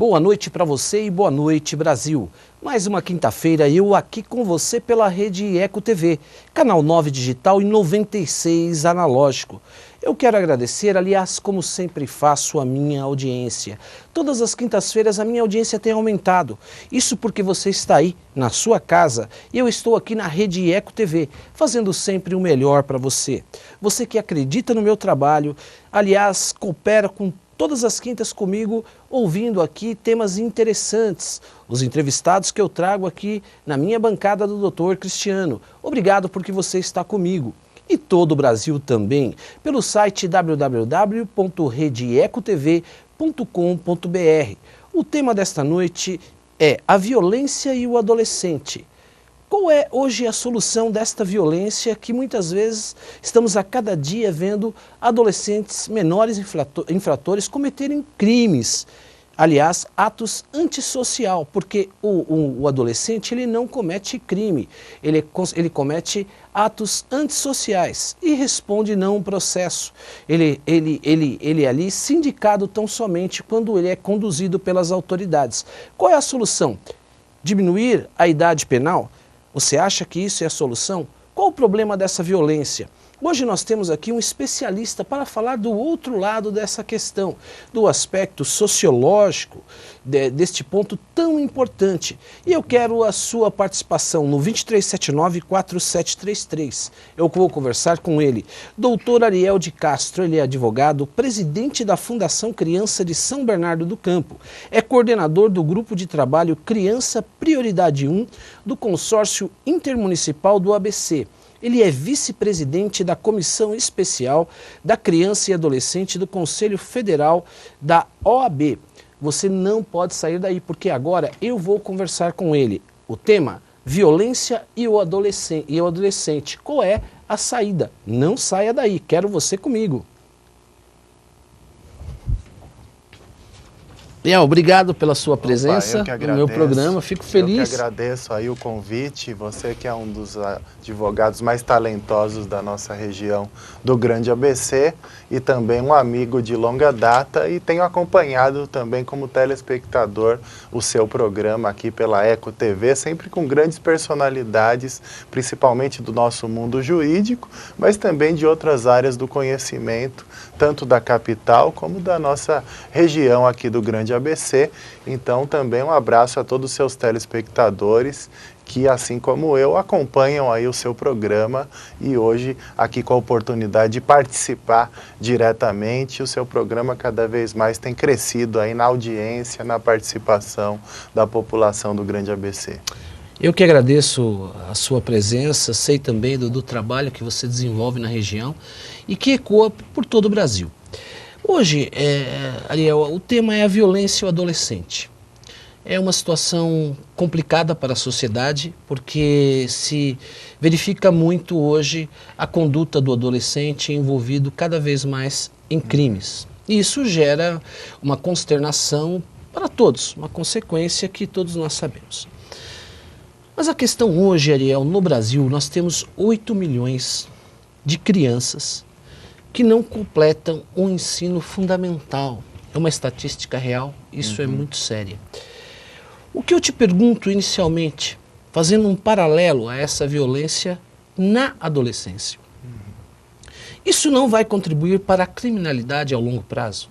Boa noite para você e boa noite, Brasil. Mais uma quinta-feira, eu aqui com você pela rede Eco TV, canal 9 digital e 96 analógico. Eu quero agradecer, aliás, como sempre faço, a minha audiência. Todas as quintas-feiras a minha audiência tem aumentado. Isso porque você está aí, na sua casa, e eu estou aqui na rede Eco TV, fazendo sempre o melhor para você. Você que acredita no meu trabalho, aliás, coopera com todas as quintas comigo, ouvindo aqui temas interessantes, os entrevistados que eu trago aqui na minha bancada do Dr. Cristiano. Obrigado porque você está comigo. E todo o Brasil também, pelo site www.redeecotv.com.br. O tema desta noite é a violência e o adolescente. Qual é hoje a solução desta violência que muitas vezes estamos a cada dia vendo adolescentes menores infratores cometerem crimes? Aliás, atos antissocial, porque o adolescente ele não comete crime, ele comete atos antissociais e responde não um processo. Ele é ali sindicado tão somente quando ele é conduzido pelas autoridades. Qual é a solução? Diminuir a idade penal? Você acha que isso é a solução? Qual o problema dessa violência? Hoje nós temos aqui um especialista para falar do outro lado dessa questão, do aspecto sociológico deste ponto tão importante. E eu quero a sua participação no 2379-4733. Eu vou conversar com ele, Dr. Ariel de Castro. Ele é advogado, presidente da Fundação Criança de São Bernardo do Campo. É coordenador do Grupo de Trabalho Criança Prioridade 1 do Consórcio Intermunicipal do ABC. Ele é vice-presidente da Comissão Especial da Criança e Adolescente do Conselho Federal da OAB. Você não pode sair daí, porque agora eu vou conversar com ele. O tema, violência e o adolescente. Qual é a saída? Não saia daí, quero você comigo. Ariel, obrigado pela sua presença no meu programa, fico feliz. Eu que agradeço aí o convite, você que é um dos advogados mais talentosos da nossa região do Grande ABC e também um amigo de longa data, e tenho acompanhado também como telespectador o seu programa aqui pela Eco TV, sempre com grandes personalidades, principalmente do nosso mundo jurídico, mas também de outras áreas do conhecimento, tanto da capital como da nossa região aqui do Grande ABC. Então também um abraço a todos os seus telespectadores que, assim como eu, acompanham aí o seu programa e hoje aqui com a oportunidade de participar diretamente. O seu programa cada vez mais tem crescido aí na audiência, na participação da população do Grande ABC. Eu que agradeço a sua presença, sei também do trabalho que você desenvolve na região e que ecoa por todo o Brasil. Hoje, Ariel, o tema é a violência e o adolescente. É uma situação complicada para a sociedade, porque se verifica muito hoje a conduta do adolescente envolvido cada vez mais em crimes. E isso gera uma consternação para todos, uma consequência que todos nós sabemos. Mas a questão hoje, Ariel, no Brasil, nós temos 8 milhões de crianças que não completam o ensino fundamental. É uma estatística real, isso é muito sério. O que eu te pergunto inicialmente, fazendo um paralelo a essa violência na adolescência, isso não vai contribuir para a criminalidade ao longo prazo?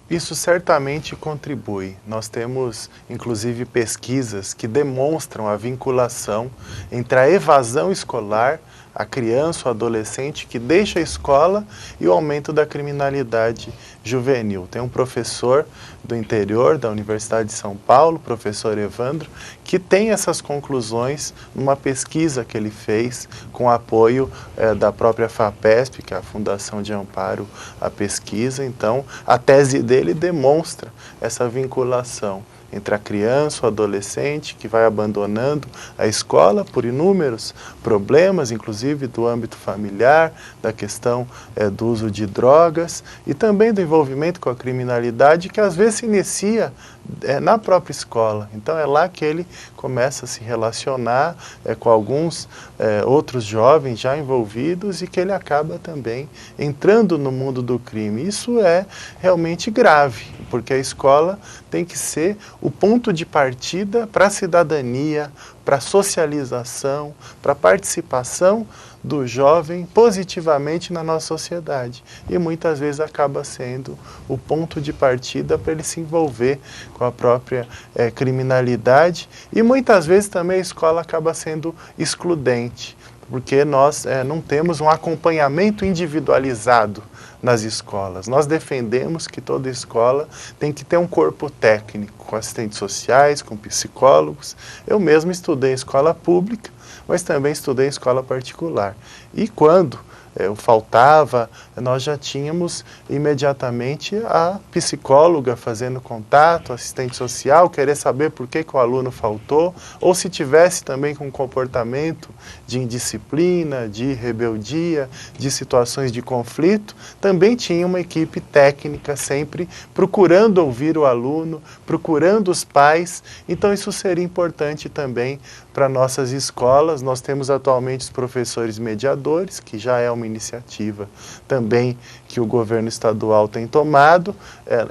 Isso certamente contribui. Nós temos, inclusive, pesquisas que demonstram a vinculação entre a evasão escolar, a criança ou adolescente que deixa a escola e o aumento da criminalidade juvenil. Tem um professor do interior da Universidade de São Paulo, professor Evandro, que tem essas conclusões numa pesquisa que ele fez com apoio da própria FAPESP, que é a Fundação de Amparo à Pesquisa. Então, a tese dele demonstra essa vinculação entre a criança, o adolescente que vai abandonando a escola por inúmeros problemas, inclusive do âmbito familiar, da questão do uso de drogas e também do envolvimento com a criminalidade que às vezes se inicia na própria escola. Então é lá que ele começa a se relacionar com alguns outros jovens já envolvidos e que ele acaba também entrando no mundo do crime. Isso é realmente grave, porque a escola tem que ser o ponto de partida para a cidadania, para a socialização, para a participação do jovem positivamente na nossa sociedade. E muitas vezes acaba sendo o ponto de partida para ele se envolver com a própria criminalidade. E muitas vezes também a escola acaba sendo excludente, porque nós não temos um acompanhamento individualizado nas escolas. Nós defendemos que toda escola tem que ter um corpo técnico, com assistentes sociais, com psicólogos. Eu mesmo estudei em escola pública, mas também estudei em escola particular. E quando eu faltava, nós já tínhamos imediatamente a psicóloga fazendo contato, assistente social, querer saber por que o aluno faltou, ou se tivesse também com comportamento de indisciplina, de rebeldia, de situações de conflito, também tinha uma equipe técnica sempre procurando ouvir o aluno, procurando os pais. Então isso seria importante também para nossas escolas. Nós temos atualmente os professores mediadores, que já é uma iniciativa também que o governo estadual tem tomado.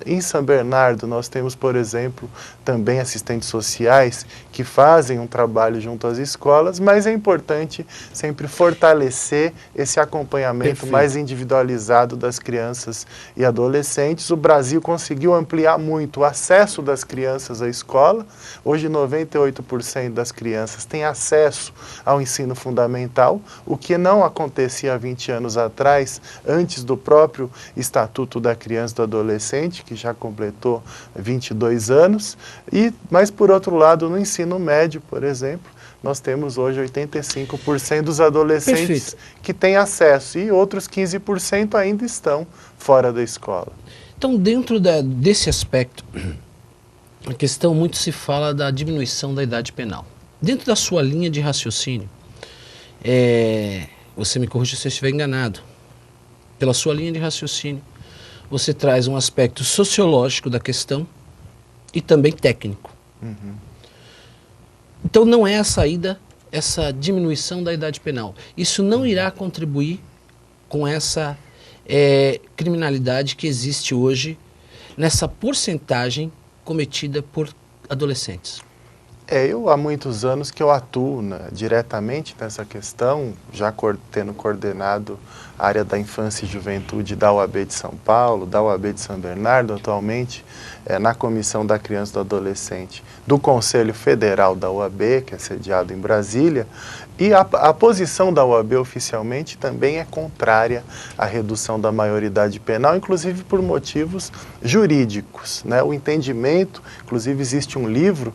Em São Bernardo nós temos, por exemplo, também assistentes sociais que fazem um trabalho junto às escolas, mas é importante sempre fortalecer esse acompanhamento mais individualizado das crianças e adolescentes. O Brasil conseguiu ampliar muito o acesso das crianças à escola. Hoje 98% das crianças têm acesso ao ensino fundamental, o que não acontecia há 20 anos atrás, antes do próprio Estatuto da Criança e do Adolescente, que já completou 22 anos. Mas, por outro lado, no ensino médio, por exemplo, nós temos hoje 85% dos adolescentes que têm acesso e outros 15% ainda estão fora da escola. Então, dentro desse aspecto, a questão muito se fala da diminuição da idade penal. Dentro da sua linha de raciocínio, você me corrija se eu estiver enganado, pela sua linha de raciocínio, você traz um aspecto sociológico da questão e também técnico. Uhum. Então não é a saída, essa diminuição da idade penal. Isso não irá contribuir com essa criminalidade que existe hoje, nessa porcentagem cometida por adolescentes. Eu há muitos anos que eu atuo diretamente nessa questão, já tendo coordenado a área da infância e juventude da UAB de São Paulo, da UAB de São Bernardo, atualmente na Comissão da Criança e do Adolescente do Conselho Federal da UAB, que é sediado em Brasília. E a posição da UAB oficialmente também é contrária à redução da maioridade penal, inclusive por motivos jurídicos, né? O entendimento, inclusive existe um livro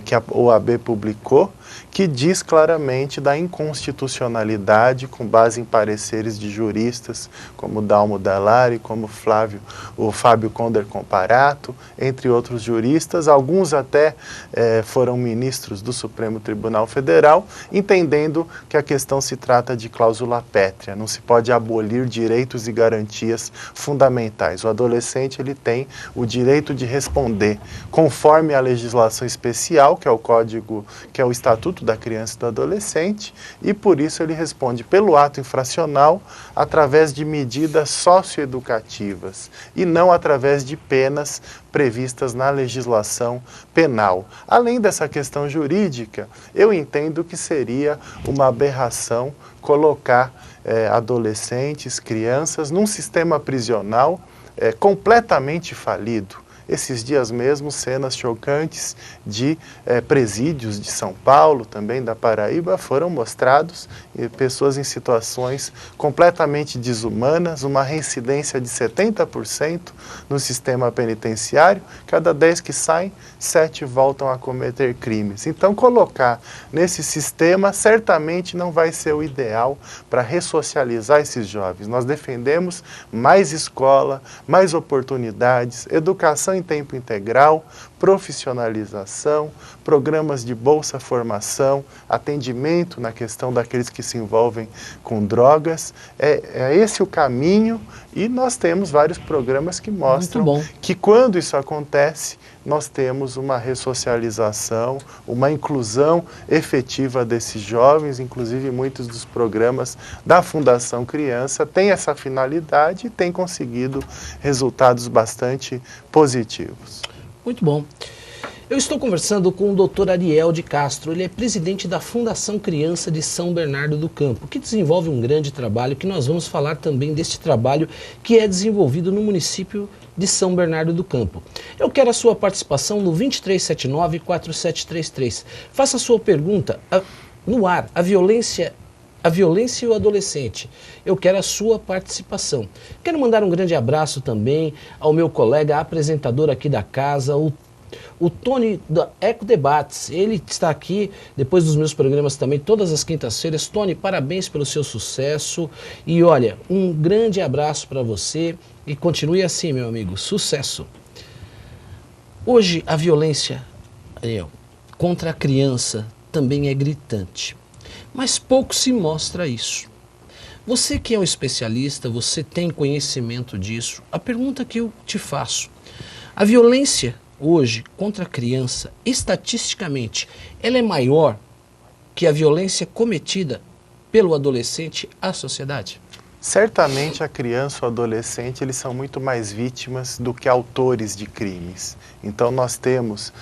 que a OAB publicou, que diz claramente da inconstitucionalidade com base em pareceres de juristas como Dalmo Dallari, como o Fábio Conder Comparato, entre outros juristas. Alguns até foram ministros do Supremo Tribunal Federal, entendendo que a questão se trata de cláusula pétrea, não se pode abolir direitos e garantias fundamentais. O adolescente ele tem o direito de responder conforme a legislação especial, que é o Código, que é o Estatuto da Criança e do Adolescente, e por isso ele responde pelo ato infracional através de medidas socioeducativas e não através de penas previstas na legislação penal. Além dessa questão jurídica, eu entendo que seria uma aberração colocar adolescentes, crianças, num sistema prisional completamente falido. Esses dias mesmo, cenas chocantes de presídios de São Paulo, também da Paraíba, foram mostrados, pessoas em situações completamente desumanas, uma reincidência de 70% no sistema penitenciário. Cada 10 que saem, 7 voltam a cometer crimes. Então, colocar nesse sistema certamente não vai ser o ideal para ressocializar esses jovens. Nós defendemos mais escola, mais oportunidades, educação em tempo integral, profissionalização, programas de bolsa formação, atendimento na questão daqueles que se envolvem com drogas. É esse o caminho, e nós temos vários programas que mostram que quando isso acontece, nós temos uma ressocialização, uma inclusão efetiva desses jovens. Inclusive muitos dos programas da Fundação Criança têm essa finalidade e têm conseguido resultados bastante positivos. Muito bom. Eu estou conversando com o Dr. Ariel de Castro. Ele é presidente da Fundação Criança de São Bernardo do Campo, que desenvolve um grande trabalho, que nós vamos falar também deste trabalho que é desenvolvido no município de São Bernardo do Campo. Eu quero a sua participação no 2379-4733. Faça a sua pergunta no ar. A violência e o adolescente. Eu quero a sua participação. Quero mandar um grande abraço também ao meu colega apresentador aqui da casa, o Tony da Eco Debates. Ele está aqui depois dos meus programas também, todas as quintas-feiras. Tony, parabéns pelo seu sucesso. E olha, um grande abraço para você e continue assim, meu amigo. Sucesso! Hoje a violência contra a criança também é gritante, mas pouco se mostra isso. Você que é um especialista, você tem conhecimento disso. A pergunta que eu te faço: a violência hoje contra a criança, estatisticamente, ela é maior que a violência cometida pelo adolescente à sociedade? Certamente a criança ou adolescente, eles são muito mais vítimas do que autores de crimes. Então nós temos,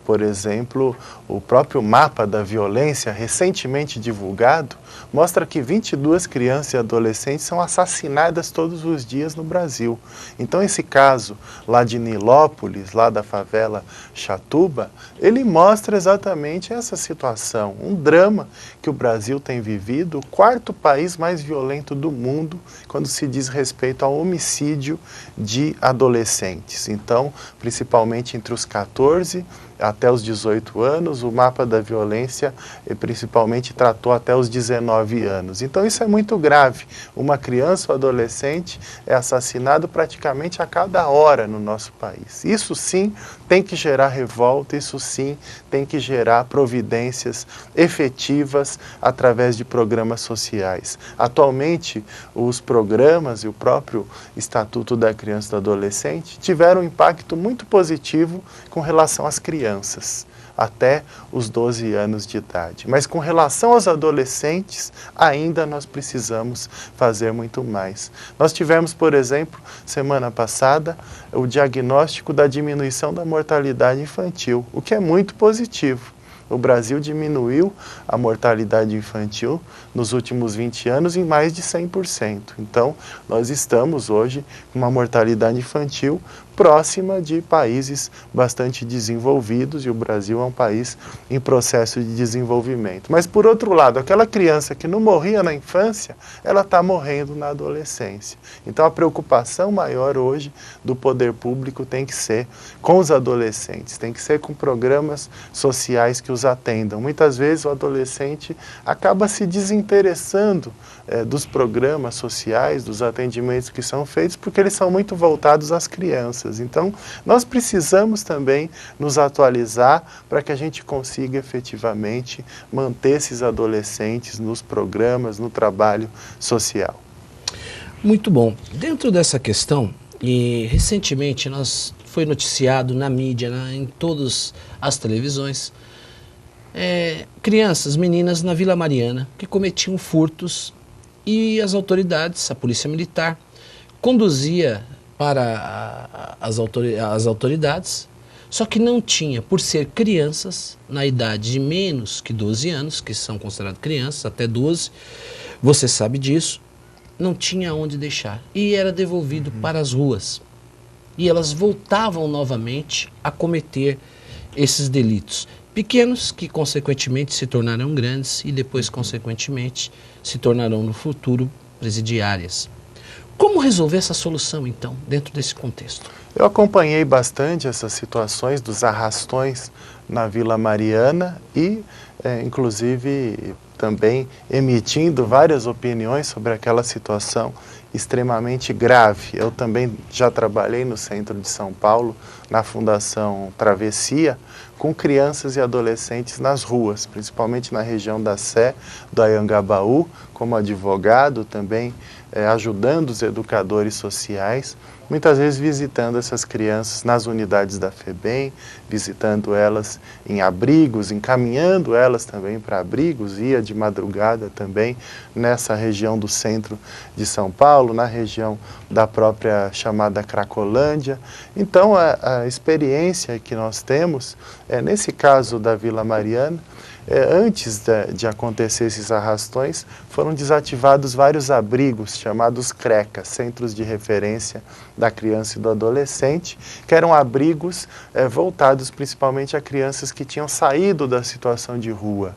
por exemplo, o próprio mapa da violência, recentemente divulgado, mostra que 22 crianças e adolescentes são assassinadas todos os dias no Brasil. Então esse caso lá de Nilópolis, lá da favela Chatuba, ele mostra exatamente essa situação, um drama que o Brasil tem vivido, o quarto país mais violento do mundo, quando se diz respeito ao homicídio de adolescentes. Então, principalmente entre os 14 até os 18 anos, o mapa da violência principalmente tratou até os 19 anos. Então isso é muito grave. Uma criança ou adolescente é assassinado praticamente a cada hora no nosso país. Isso sim tem que gerar revolta, isso sim tem que gerar providências efetivas através de programas sociais. Atualmente, os programas e o próprio Estatuto da Criança e do Adolescente tiveram um impacto muito positivo com relação às crianças, até os 12 anos de idade. Mas com relação aos adolescentes, ainda nós precisamos fazer muito mais. Nós tivemos, por exemplo, semana passada, o diagnóstico da diminuição da mortalidade infantil, o que é muito positivo. O Brasil diminuiu a mortalidade infantil nos últimos 20 anos em mais de 100%. Então, nós estamos hoje com uma mortalidade infantil próxima de países bastante desenvolvidos, e o Brasil é um país em processo de desenvolvimento. Mas, por outro lado, aquela criança que não morria na infância, ela está morrendo na adolescência. Então, a preocupação maior hoje do poder público tem que ser com os adolescentes, tem que ser com programas sociais que os atendam. Muitas vezes o adolescente acaba se desinteressando dos programas sociais, dos atendimentos que são feitos, porque eles são muito voltados às crianças. Então, nós precisamos também nos atualizar para que a gente consiga efetivamente manter esses adolescentes nos programas, no trabalho social. Muito bom. Dentro dessa questão, e recentemente foi noticiado na mídia, em todas as televisões, crianças, meninas na Vila Mariana que cometiam furtos, e as autoridades, a polícia militar, conduzia para as autoridades, só que não tinha, por ser crianças, na idade de menos que 12 anos, que são consideradas crianças, até 12, você sabe disso, não tinha onde deixar, e era devolvido para as ruas. E elas voltavam novamente a cometer esses delitos. Pequenos que, consequentemente, se tornarão grandes e depois, consequentemente, se tornarão no futuro presidiárias. Como resolver essa solução, então, dentro desse contexto? Eu acompanhei bastante essas situações dos arrastões na Vila Mariana e, inclusive, também emitindo várias opiniões sobre aquela situação extremamente grave. Eu também já trabalhei no centro de São Paulo, na Fundação Travessia, com crianças e adolescentes nas ruas, principalmente na região da Sé, do Anhangabaú, como advogado também, ajudando os educadores sociais, muitas vezes visitando essas crianças nas unidades da FEBEM, visitando elas em abrigos, encaminhando elas também para abrigos, ia de madrugada também nessa região do centro de São Paulo, na região da própria chamada Cracolândia. Então, a experiência que nós temos, nesse caso da Vila Mariana, antes de acontecer esses arrastões, foram desativados vários abrigos chamados CRECA, Centros de Referência da Criança e do Adolescente, que eram abrigos voltados principalmente a crianças que tinham saído da situação de rua.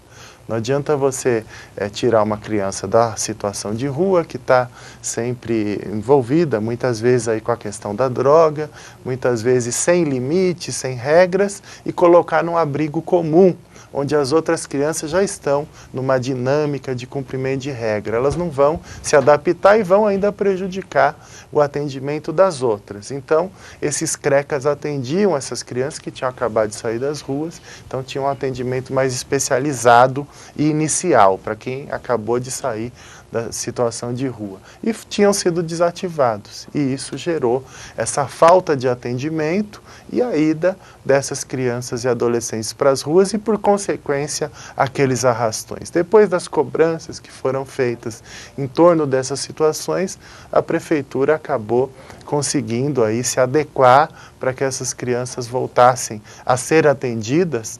Não adianta você tirar uma criança da situação de rua, que está sempre envolvida, muitas vezes aí com a questão da droga, muitas vezes sem limites, sem regras, e colocar num abrigo comum, onde as outras crianças já estão numa dinâmica de cumprimento de regra. Elas não vão se adaptar e vão ainda prejudicar o atendimento das outras. Então, esses CRECAs atendiam essas crianças que tinham acabado de sair das ruas, então tinham um atendimento mais especializado e inicial para quem acabou de sair da situação de rua. E tinham sido desativados. E isso gerou essa falta de atendimento e a ida dessas crianças e adolescentes para as ruas e, por consequência, aqueles arrastões. Depois das cobranças que foram feitas em torno dessas situações, a prefeitura acabou conseguindo aí se adequar para que essas crianças voltassem a ser atendidas.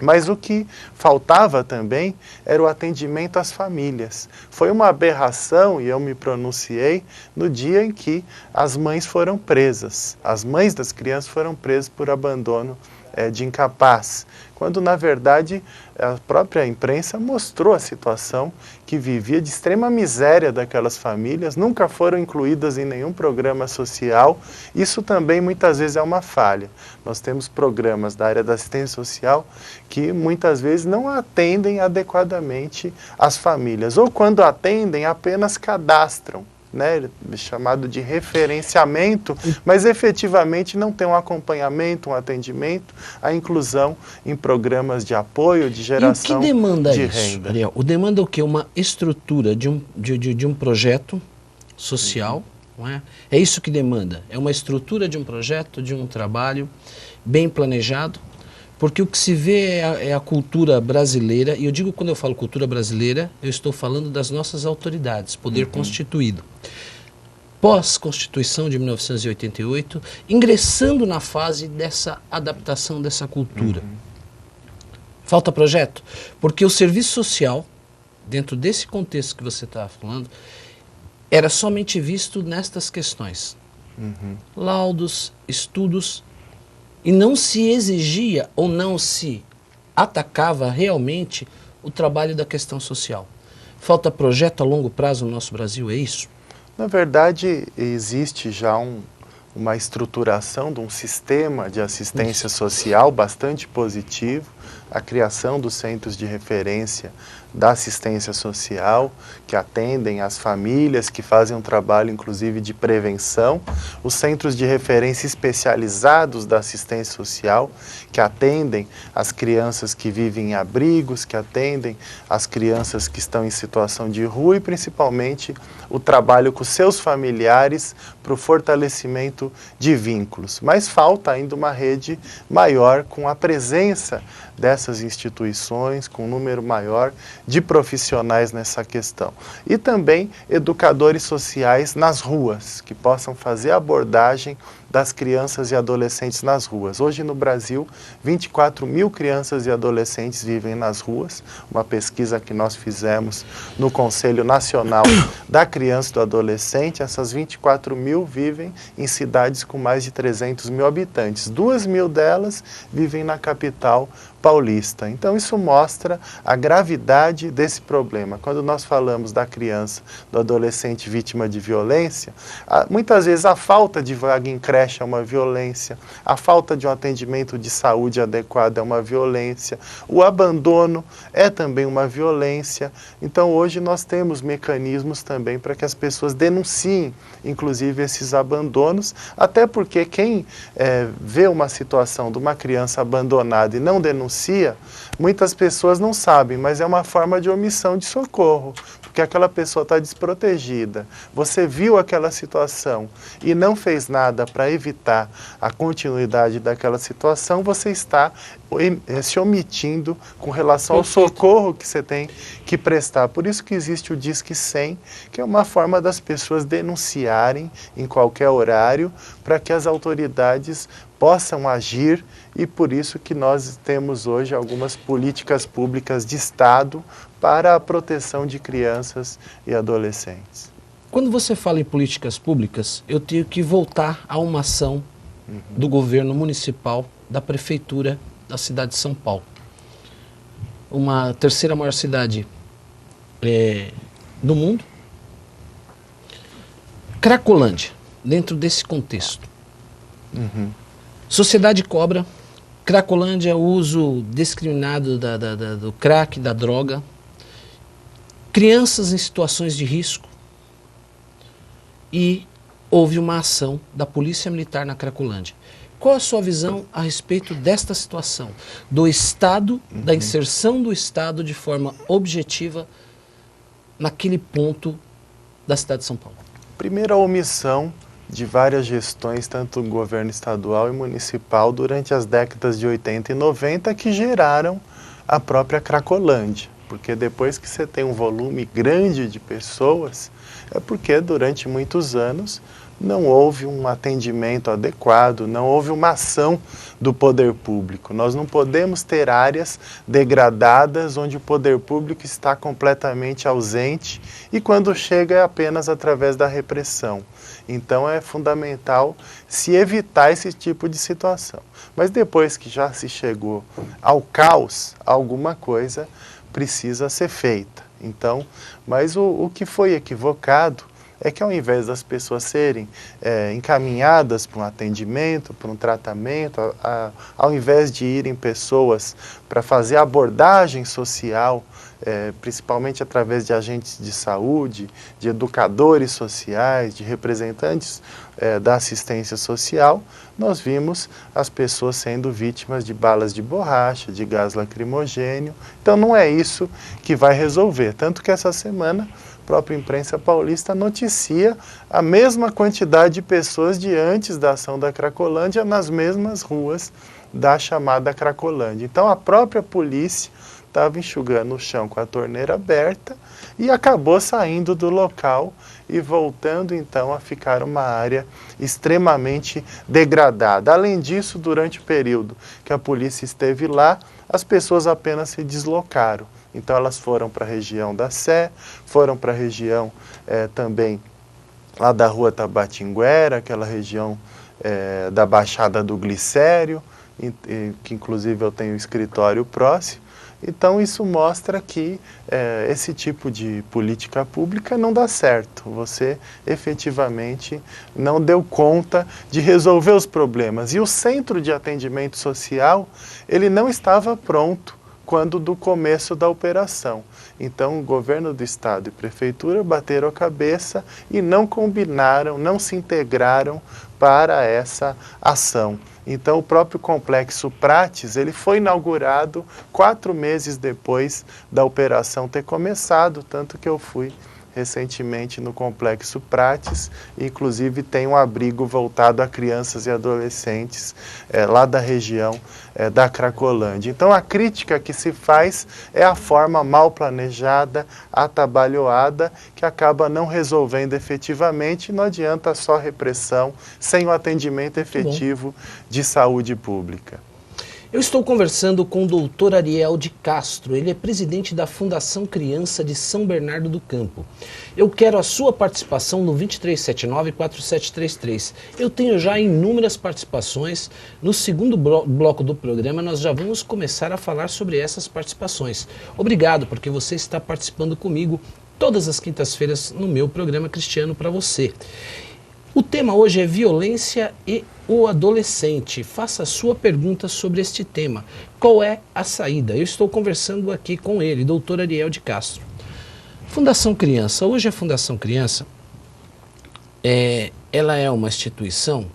Mas o que faltava também era o atendimento às famílias. Foi uma aberração, e eu me pronunciei, no dia em que as mães foram presas. As mães das crianças foram presas por abandono de incapaz, quando na verdade a própria imprensa mostrou a situação que vivia de extrema miséria daquelas famílias, nunca foram incluídas em nenhum programa social. Isso também muitas vezes é uma falha. Nós temos programas da área da assistência social que muitas vezes não atendem adequadamente as famílias, ou quando atendem apenas cadastram, né, chamado de referenciamento, mas efetivamente não tem um acompanhamento, um atendimento, a inclusão em programas de apoio, de geração de renda. E o que demanda isso, renda. Ariel? O demanda o quê? Uma estrutura de um projeto social, não é? É isso que demanda, é uma estrutura de um projeto, de um trabalho bem planejado, porque o que se vê é a cultura brasileira, e eu digo, quando eu falo cultura brasileira, eu estou falando das nossas autoridades, poder constituído. Pós-Constituição de 1988, ingressando na fase dessa adaptação dessa cultura. Falta projeto? Porque o serviço social, dentro desse contexto que você está falando, era somente visto nestas questões. Laudos, estudos, e não se exigia ou não se atacava realmente o trabalho da questão social. Falta projeto a longo prazo no nosso Brasil, é isso? Na verdade, existe já uma estruturação de um sistema de assistência social bastante positivo, a criação dos centros de referência da assistência social, que atendem as famílias, que fazem um trabalho, inclusive, de prevenção, os centros de referência especializados da assistência social, que atendem as crianças que vivem em abrigos, que atendem as crianças que estão em situação de rua e, principalmente, o trabalho com seus familiares para o fortalecimento de vínculos. Mas falta ainda uma rede maior com a presença dessas instituições, com um número maior de profissionais nessa questão. E também educadores sociais nas ruas, que possam fazer a abordagem das crianças e adolescentes nas ruas. Hoje no Brasil, 24 mil crianças e adolescentes vivem nas ruas, uma pesquisa que nós fizemos no Conselho Nacional da Criança e do Adolescente. Essas 24 mil vivem em cidades com mais de 300 mil habitantes. 2 mil delas vivem na capital paulista. Então isso mostra a gravidade desse problema. Quando nós falamos da criança, do adolescente vítima de violência, muitas vezes a falta de vaga em creche creche é uma violência, a falta de um atendimento de saúde adequado é uma violência, o abandono é também uma violência. Então hoje nós temos mecanismos também para que as pessoas denunciem, inclusive, esses abandonos, até porque quem vê uma situação de uma criança abandonada e não denuncia, muitas pessoas não sabem, mas é uma forma de omissão de socorro, porque aquela pessoa está desprotegida. Você viu aquela situação e não fez nada para evitar a continuidade daquela situação, você está se omitindo com relação ao socorro que você tem que prestar. Por isso que existe o Disque 100, que é uma forma das pessoas denunciarem em qualquer horário para que as autoridades possam agir, e por isso que nós temos hoje algumas políticas públicas de Estado para a proteção de crianças e adolescentes. Quando você fala em políticas públicas, eu tenho que voltar a uma ação do governo municipal, da prefeitura da cidade de São Paulo. Uma terceira maior cidade do mundo. Cracolândia, dentro desse contexto. Sociedade cobra, Cracolândia, o uso discriminado do crack, da droga, crianças em situações de risco, e houve uma ação da Polícia Militar na Cracolândia. Qual a sua visão a respeito desta situação, do Estado, da inserção do Estado de forma objetiva naquele ponto da cidade de São Paulo? Primeiro, a omissão de várias gestões, tanto do governo estadual e municipal, durante as décadas de 80 e 90, que geraram a própria Cracolândia. Porque depois que você tem um volume grande de pessoas, é porque durante muitos anos não houve um atendimento adequado, não houve uma ação do poder público. Nós não podemos ter áreas degradadas onde o poder público está completamente ausente e quando chega é apenas através da repressão. Então é fundamental se evitar esse tipo de situação. Mas depois que já se chegou ao caos, alguma coisa precisa ser feita. Então, mas o que foi equivocado é que ao invés das pessoas serem encaminhadas para um atendimento, para um tratamento, ao invés de irem pessoas para fazer abordagem social, principalmente através de agentes de saúde, de educadores sociais, de representantes da assistência social, nós vimos as pessoas sendo vítimas de balas de borracha, de gás lacrimogênio. Então não é isso que vai resolver. Tanto que essa semana a própria imprensa paulista noticia a mesma quantidade de pessoas de antes da ação da Cracolândia nas mesmas ruas da chamada Cracolândia. Então a própria polícia estava enxugando o chão com a torneira aberta e acabou saindo do local e voltando então a ficar uma área extremamente degradada. Além disso, durante o período que a polícia esteve lá, as pessoas apenas se deslocaram. Então elas foram para a região da Sé, foram para a região também lá da rua Tabatinguera, aquela região da Baixada do Glicério, que inclusive eu tenho um escritório próximo. Então isso mostra que esse tipo de política pública não dá certo. Você efetivamente não deu conta de resolver os problemas. E o centro de atendimento social, ele não estava pronto quando do começo da operação. Então o governo do estado e prefeitura bateram a cabeça e não combinaram, não se integraram para essa ação. Então o próprio Complexo Prates, ele foi inaugurado 4 meses depois da operação ter começado, tanto que eu fui recentemente no Complexo Prates, inclusive tem um abrigo voltado a crianças e adolescentes lá da região da Cracolândia. Então a crítica que se faz é a forma mal planejada, atabalhoada, que acaba não resolvendo efetivamente, e não adianta só repressão, sem o atendimento efetivo de saúde pública. Eu estou conversando com o doutor Ariel de Castro, ele é presidente da Fundação Criança de São Bernardo do Campo. Eu quero a sua participação no 2379-4733. Eu tenho já inúmeras participações. No segundo bloco do programa nós já vamos começar a falar sobre essas participações. Obrigado porque você está participando comigo todas as quintas-feiras no meu programa Cristiano para você. O tema hoje é violência e o adolescente. Faça a sua pergunta sobre este tema. Qual é a saída? Eu estou conversando aqui com ele, doutor Ariel de Castro. Fundação Criança. Hoje a Fundação Criança, ela é uma instituição,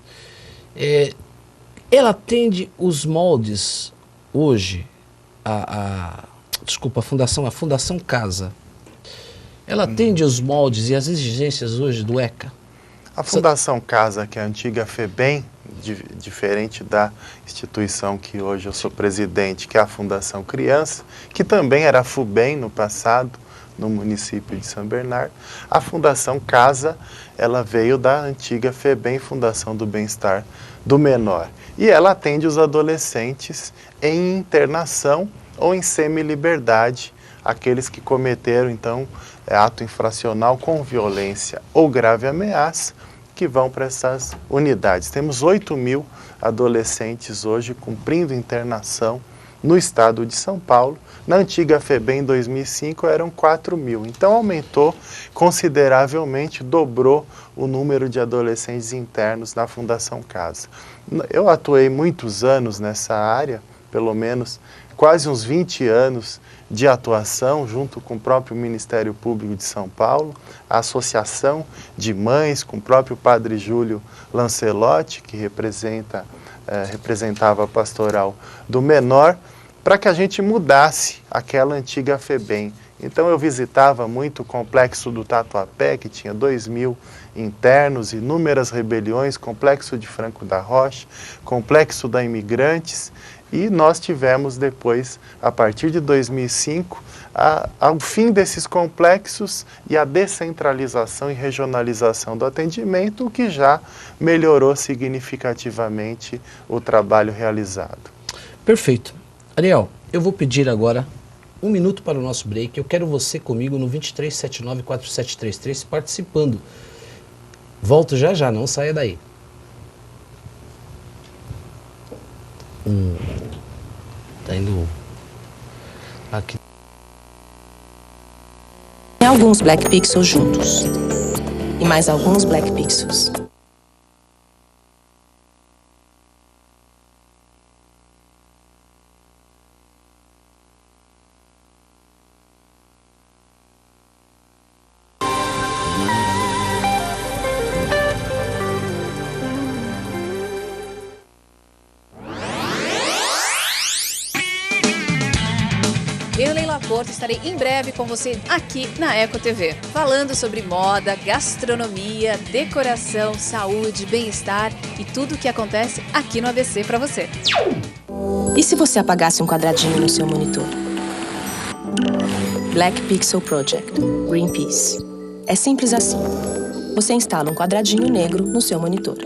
ela atende os moldes hoje, a Fundação Casa. Ela atende os moldes e as exigências hoje do ECA. A Fundação Casa, que é a antiga FEBEM, diferente da instituição que hoje eu sou presidente, que é a Fundação Criança, que também era a FUBEM no passado, no município de São Bernardo. A Fundação Casa, ela veio da antiga FEBEM, Fundação do Bem-Estar do Menor. E ela atende os adolescentes em internação ou em semi-liberdade, aqueles que cometeram, então, ato infracional com violência ou grave ameaça, que vão para essas unidades. Temos 8.000 adolescentes hoje cumprindo internação no estado de São Paulo. Na antiga FEBEM, em 2005, eram 4.000. Então, aumentou consideravelmente, dobrou o número de adolescentes internos na Fundação Casa. Eu atuei muitos anos nessa área, pelo menos quase uns 20 anos de atuação junto com o próprio Ministério Público de São Paulo, a Associação de Mães, com o próprio Padre Júlio Lancelotti, que representava a pastoral do menor, para que a gente mudasse aquela antiga FEBEM. Então eu visitava muito o complexo do Tatuapé, que tinha 2.000 internos, inúmeras rebeliões, complexo de Franco da Rocha, complexo da Imigrantes, e nós tivemos depois, a partir de 2005, ao fim desses complexos e a descentralização e regionalização do atendimento, o que já melhorou significativamente o trabalho realizado. Perfeito. Ariel, eu vou pedir agora 1 minuto para o nosso break. Eu quero você comigo no 23794733 participando. Volto já já, não saia daí. Tá indo aqui. Tem alguns Black Pixels juntos. E mais alguns Black Pixels. Eu, Leila Porto, estarei em breve com você aqui na Eco TV, falando sobre moda, gastronomia, decoração, saúde, bem-estar e tudo o que acontece aqui no ABC para você. E se você apagasse um quadradinho no seu monitor? Black Pixel Project, Greenpeace. É simples assim. Você instala um quadradinho negro no seu monitor.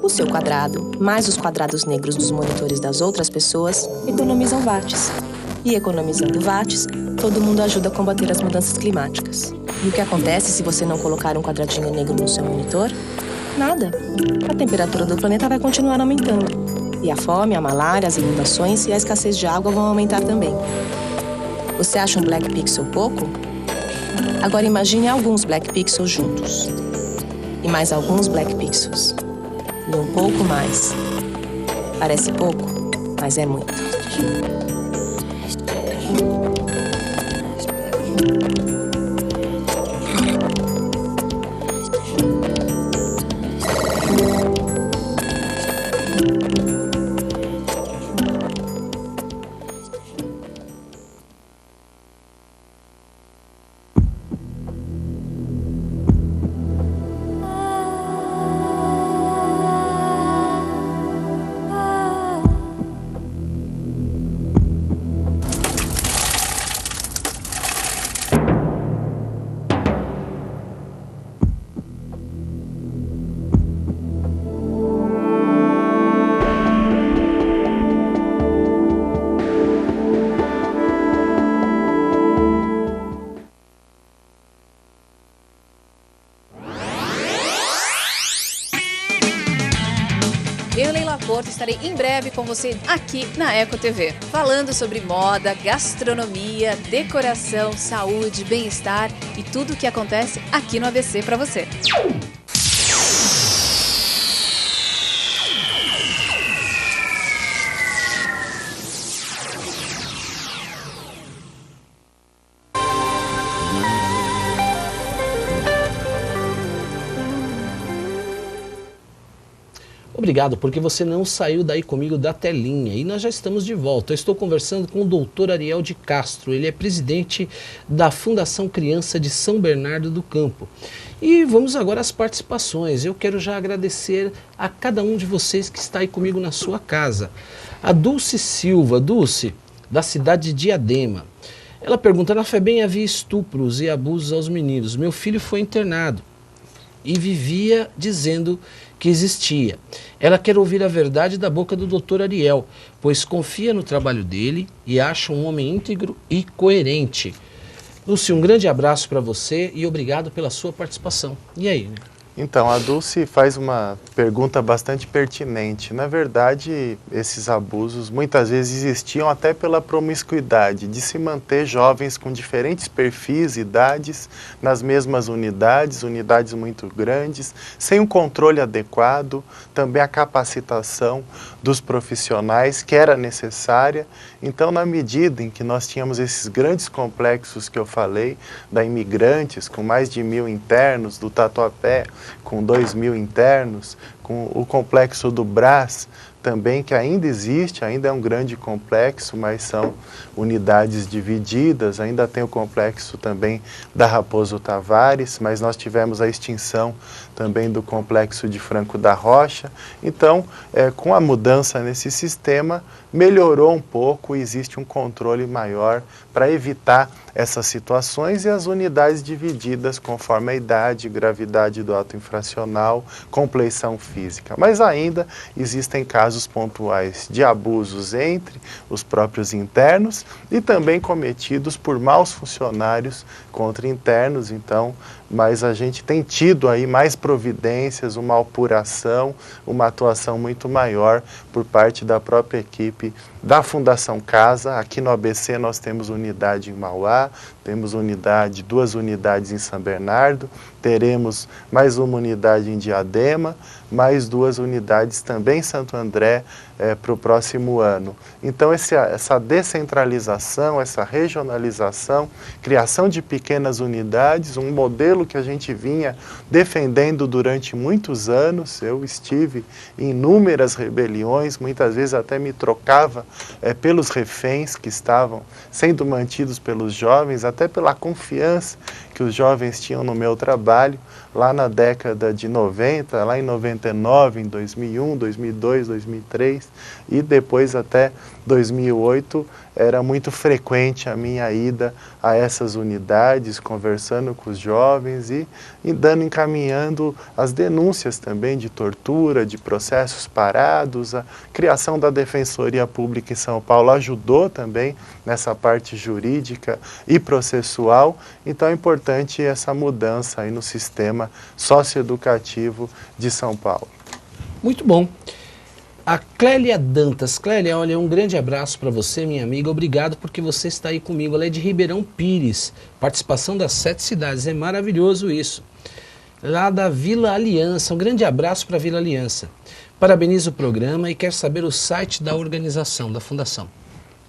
O seu quadrado, mais os quadrados negros dos monitores das outras pessoas, economizam watts. E economizando watts, todo mundo ajuda a combater as mudanças climáticas. E o que acontece se você não colocar um quadradinho negro no seu monitor? Nada. A temperatura do planeta vai continuar aumentando. E a fome, a malária, as inundações e a escassez de água vão aumentar também. Você acha um Black Pixel pouco? Agora imagine alguns Black Pixels juntos. E mais alguns Black Pixels. E um pouco mais. Parece pouco, mas é muito. Eu, Leila Porto, estarei em breve com você aqui na Eco TV, falando sobre moda, gastronomia, decoração, saúde, bem-estar e tudo o que acontece aqui no ABC para você. Obrigado, porque você não saiu daí comigo da telinha. E nós já estamos de volta. Eu estou conversando com o Dr. Ariel de Castro. Ele é presidente da Fundação Criança de São Bernardo do Campo. E vamos agora às participações. Eu quero já agradecer a cada um de vocês que está aí comigo na sua casa. A Dulce Silva, Dulce, da cidade de Diadema. Ela pergunta, na FEBEM havia estupros e abusos aos meninos. Meu filho foi internado e vivia dizendo que existia. Ela quer ouvir a verdade da boca do Dr. Ariel, pois confia no trabalho dele e acha um homem íntegro e coerente. Lúcio, um grande abraço para você e obrigado pela sua participação. E aí? Então, a Dulce faz uma pergunta bastante pertinente. Na verdade, esses abusos muitas vezes existiam até pela promiscuidade, de se manter jovens com diferentes perfis, idades, nas mesmas unidades muito grandes, sem um controle adequado, também a capacitação dos profissionais que era necessária. Então, na medida em que nós tínhamos esses grandes complexos que eu falei, da Imigrantes, com mais de 1.000 internos, do Tatuapé, com 2.000 internos, com o complexo do Brás também, que ainda existe, ainda é um grande complexo, mas são unidades divididas, ainda tem o complexo também da Raposo Tavares, mas nós tivemos a extinção também do complexo de Franco da Rocha. Então, com a mudança nesse sistema, melhorou um pouco e existe um controle maior para evitar essas situações e as unidades divididas conforme a idade, gravidade do ato infracional, compleição física. Mas ainda existem casos pontuais de abusos entre os próprios internos e também cometidos por maus funcionários contra internos. Então, mas a gente tem tido aí mais providências, uma apuração, uma atuação muito maior por parte da própria equipe da Fundação Casa. Aqui no ABC nós temos unidade em Mauá, temos duas unidades em São Bernardo, teremos mais uma unidade em Diadema, mais 2 unidades também em Santo André para o próximo ano. Então essa descentralização, essa regionalização, criação de pequenas unidades, um modelo que a gente vinha defendendo durante muitos anos. Eu estive em inúmeras rebeliões, muitas vezes até me trocava pelos reféns que estavam sendo mantidos pelos jovens, até pela confiança que os jovens tinham no meu trabalho, lá na década de 90, lá em 99, em 2001, 2002, 2003 e depois até 2008, era muito frequente a minha ida a essas unidades, conversando com os jovens e encaminhando as denúncias também de tortura, de processos parados. A criação da Defensoria Pública em São Paulo ajudou também nessa parte jurídica e processual. Então é importante essa mudança aí no sistema socioeducativo de São Paulo. Muito bom. A Clélia Dantas. Clélia, olha, um grande abraço para você, minha amiga. Obrigado porque você está aí comigo. Ela é de Ribeirão Pires. Participação das 7 cidades. É maravilhoso isso. Lá da Vila Aliança. Um grande abraço para a Vila Aliança. Parabenizo o programa e quer saber o site da organização, da Fundação.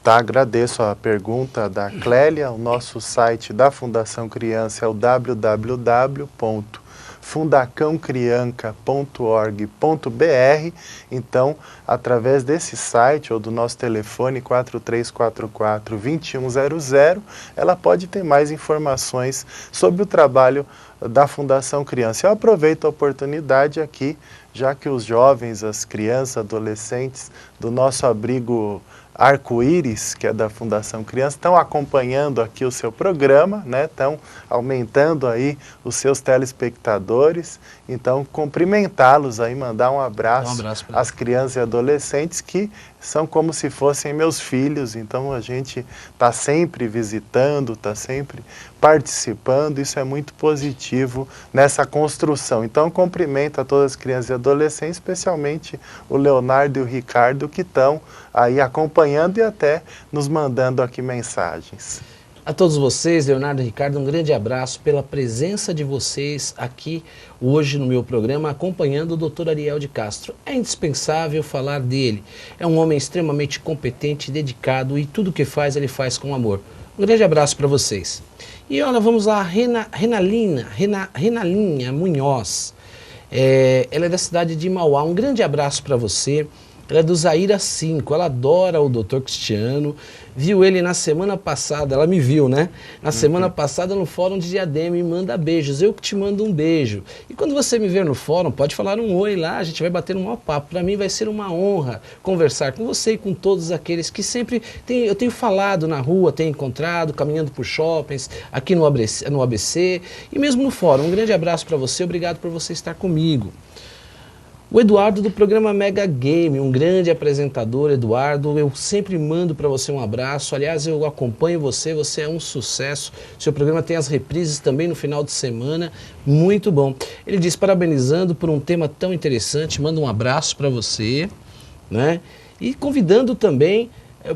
Tá, agradeço a pergunta da Clélia. O nosso site da Fundação Criança é o www.fundacãocrianca.org.br. Então, através desse site ou do nosso telefone 4344-2100, ela pode ter mais informações sobre o trabalho da Fundação Criança. Eu aproveito a oportunidade aqui, já que os jovens, as crianças, adolescentes do nosso abrigo Arco-Íris, que é da Fundação Criança, estão acompanhando aqui o seu programa, né? Estão aumentando aí os seus telespectadores. Então, cumprimentá-los aí, mandar um abraço às crianças e adolescentes que são como se fossem meus filhos. Então, a gente está sempre visitando, está sempre participando. Isso é muito positivo nessa construção. Então, cumprimento a todas as crianças e adolescentes, especialmente o Leonardo e o Ricardo, que estão aí acompanhando e até nos mandando aqui mensagens. A todos vocês, Leonardo e Ricardo, um grande abraço pela presença de vocês aqui hoje no meu programa, acompanhando o Dr. Ariel de Castro. É indispensável falar dele. É um homem extremamente competente, dedicado e tudo que faz, ele faz com amor. Um grande abraço para vocês. E olha, vamos lá, Renalinha Munhoz. Ela é da cidade de Mauá. Um grande abraço para você. Ela é do Zaira 5, ela adora o Dr. Cristiano, viu ele na semana passada, ela me viu, né? Na semana passada no Fórum de Diadema e manda beijos, eu que te mando um beijo. E quando você me ver no fórum, pode falar um oi lá, a gente vai bater um maior papo. Para mim vai ser uma honra conversar com você e com todos aqueles que sempre eu tenho falado na rua, tenho encontrado, caminhando por shoppings, aqui no ABC e mesmo no fórum. Um grande abraço para você, obrigado por você estar comigo. O Eduardo do programa Mega Game, um grande apresentador, Eduardo, eu sempre mando para você um abraço, aliás eu acompanho você, você é um sucesso, seu programa tem as reprises também no final de semana, muito bom. Ele diz, parabenizando por um tema tão interessante, manda um abraço para você, né? E convidando também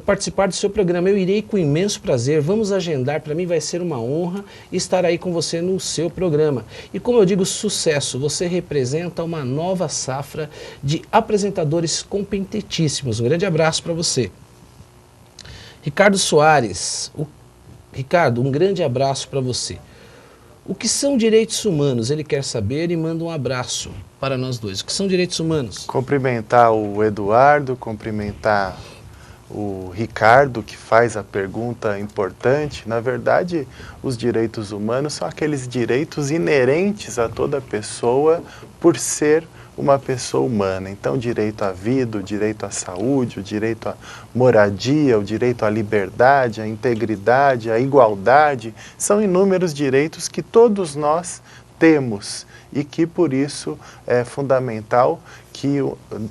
participar do seu programa. Eu irei com imenso prazer, vamos agendar, para mim vai ser uma honra estar aí com você no seu programa. E como eu digo, sucesso, você representa uma nova safra de apresentadores competentíssimos. Um grande abraço para você. Ricardo Soares, Ricardo, um grande abraço para você. O que são direitos humanos? Ele quer saber e manda um abraço para nós dois. O que são direitos humanos? Cumprimentar o Eduardo, cumprimentar o Ricardo, que faz a pergunta importante. Na verdade, os direitos humanos são aqueles direitos inerentes a toda pessoa por ser uma pessoa humana. Então, o direito à vida, o direito à saúde, o direito à moradia, o direito à liberdade, à integridade, à igualdade, são inúmeros direitos que todos nós temos e que, por isso, é fundamental que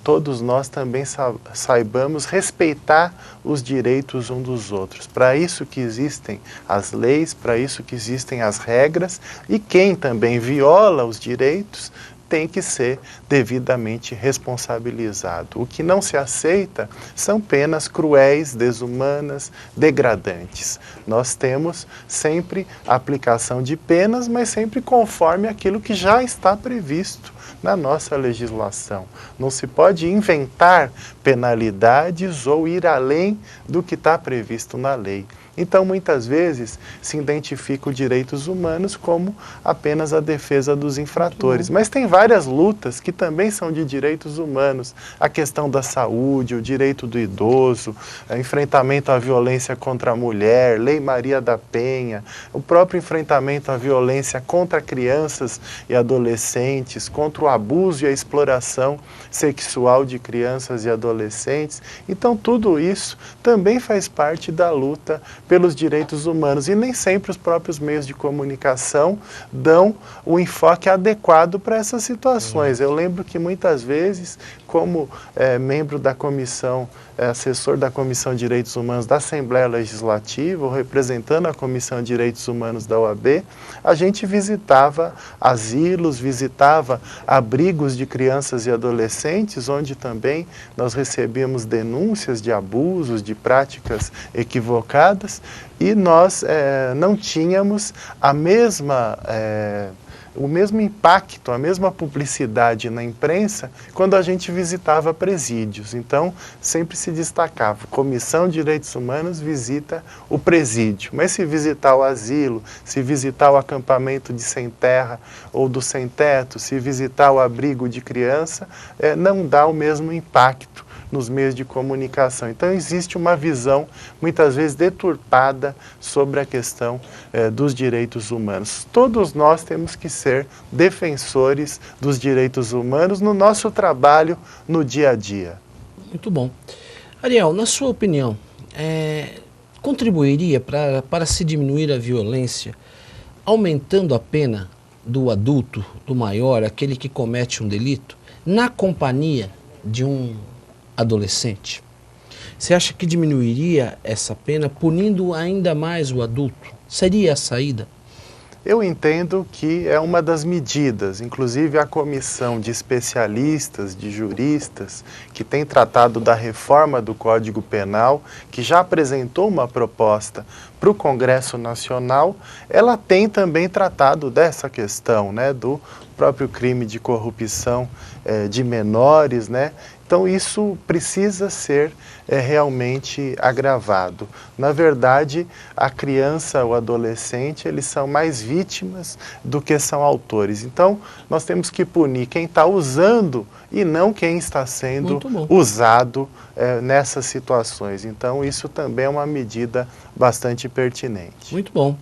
todos nós também saibamos respeitar os direitos uns dos outros. Para isso que existem as leis, para isso que existem as regras, e quem também viola os direitos tem que ser devidamente responsabilizado. O que não se aceita são penas cruéis, desumanas, degradantes. Nós temos sempre a aplicação de penas, mas sempre conforme aquilo que já está previsto na nossa legislação. Não se pode inventar penalidades ou ir além do que está previsto na lei. Então, muitas vezes, se identifica os direitos humanos como apenas a defesa dos infratores. Mas tem várias lutas que também são de direitos humanos. A questão da saúde, o direito do idoso, o enfrentamento à violência contra a mulher, Lei Maria da Penha, o próprio enfrentamento à violência contra crianças e adolescentes, contra o abuso e a exploração sexual de crianças e adolescentes. Então, tudo isso também faz parte da luta pelos direitos humanos, e nem sempre os próprios meios de comunicação dão o enfoque adequado para essas situações. Eu lembro que muitas vezes, como membro da comissão, assessor da Comissão de Direitos Humanos da Assembleia Legislativa, ou representando a Comissão de Direitos Humanos da OAB, a gente visitava asilos, visitava abrigos de crianças e adolescentes, onde também nós recebíamos denúncias de abusos, de práticas equivocadas, e nós não tínhamos o mesmo impacto, a mesma publicidade na imprensa quando a gente visitava presídios. Então, sempre se destacava, Comissão de Direitos Humanos visita o presídio, mas se visitar o asilo, se visitar o acampamento de sem terra ou do sem teto, se visitar o abrigo de criança, não dá o mesmo impacto nos meios de comunicação. Então, existe uma visão, muitas vezes deturpada, sobre a questão dos direitos humanos. Todos nós temos que ser defensores dos direitos humanos no nosso trabalho, no dia a dia. Muito bom. Ariel, na sua opinião, contribuiria para se diminuir a violência, aumentando a pena do adulto, do maior, aquele que comete um delito, na companhia de um adolescente? Você acha que diminuiria essa pena, punindo ainda mais o adulto? Seria a saída? Eu entendo que é uma das medidas, inclusive a comissão de especialistas, de juristas, que tem tratado da reforma do Código Penal, que já apresentou uma proposta para o Congresso Nacional, ela tem também tratado dessa questão, né, do próprio crime de corrupção de menores, né, Então isso precisa ser realmente agravado. Na verdade, a criança, o adolescente, eles são mais vítimas do que são autores. Então nós temos que punir quem está usando e não quem está sendo usado nessas situações. Então isso também é uma medida bastante pertinente. Muito bom.